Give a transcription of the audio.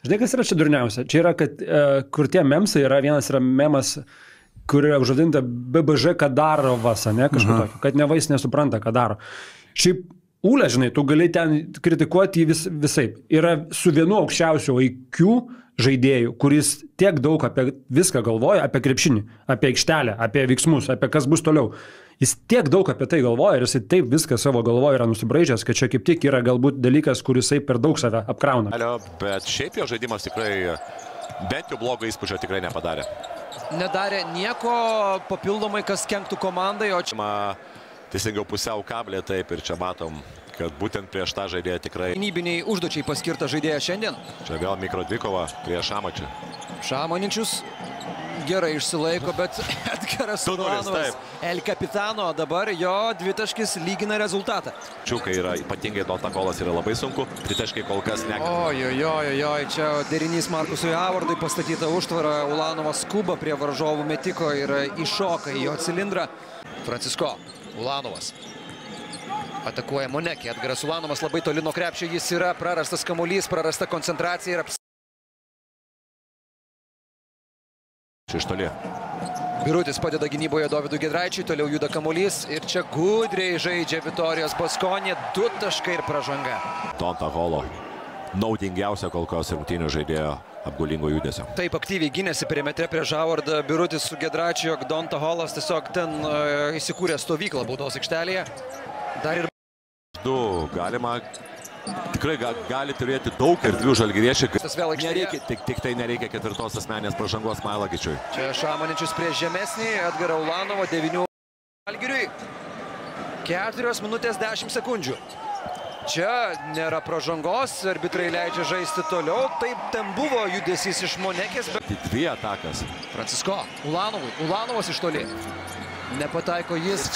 Žinai, kas yra čia durniausia? Čia yra, kad kur tie memsai yra, vienas yra memas, kur yra užvadinta BBŽ Kadarovas, ne, kažko tokio, kad neva jis nesupranta, ką daro. Šiaip Ūlė, žinai, tu gali ten kritikuoti visaip. Yra su vienu aukščiausiu IQ žaidėjų, kuris tiek daug apie viską galvoja, apie krepšinį, apie aikštelę, apie veiksmus, apie kas bus toliau. Jis tiek daug apie tai galvoja ir jisai taip viską savo galvoje yra nusibraižęs, kad čia kaip tik yra galbūt dalykas, kuris per daug save apkrauna. Bet šiaip jo žaidimas tikrai, bent jau blogo įspūdžio tikrai nepadarė. Nedarė nieko papildomai, kas kenktų komandai, o čia... Teisingiau pusiau kablė, taip, ir čia matom, kad būtent prieš tą žaidėją tikrai... Gynybiniai užduočiai paskirta žaidėja šiandien. Čia vėl mikrodvikova prieš Šamačių. Šamaničius gerai išsilaiko, bet Edgaras Ulanovas, El Capitano, dabar jo dvitaškis lygina rezultatą. Čiukai yra, ypatingai Dontaholas yra labai sunku, tritaškai kol kas ne. Ojojojojoj, čia derinys Markusui Havardui pastatyta užtvara, Ulanovas skuba prie varžovų metiko ir įšoka į jo cilindrą. Francisko Ulanovas atakuoja Monekį, Edgaras Ulanovas labai toli nuo krepšio, jis yra prarastas kamuolys, prarasta koncentracija ir iš toli. Birutis padeda gynyboje Dovydui Giedraičiui, toliau juda kamuolys ir čia gudriai žaidžia Vitorijos Baskonė, 2 taškai ir pražanga. Dontaholo naudingiausia kol kas rungtynių žaidėjo apgaulingo judesio. Taip aktyviai gynėsi perimetre prieš Havardą, Birutis su Giedraičiu, Dontaholas tiesiog ten įsikūrė stovyklą baudos aikštelėje. Dar ir... Galima, tikrai gali turėti daug erdvių žalgiriečiai. Tik tai nereikia 4 asmenės pražangos Mailagičiui. Čia Šamaničius prieš žemesnį, Edgarą Ulanovą 9 Žalgiriui. 4 minutės 10 sekundžių. Čia nėra pražangos, arbitrai leidžia žaisti toliau. Taip, ten buvo judesys iš Monekės, bet... 2 atakas. Francisko Ulanovui, Ulanovas iš toli. Nepataiko jis.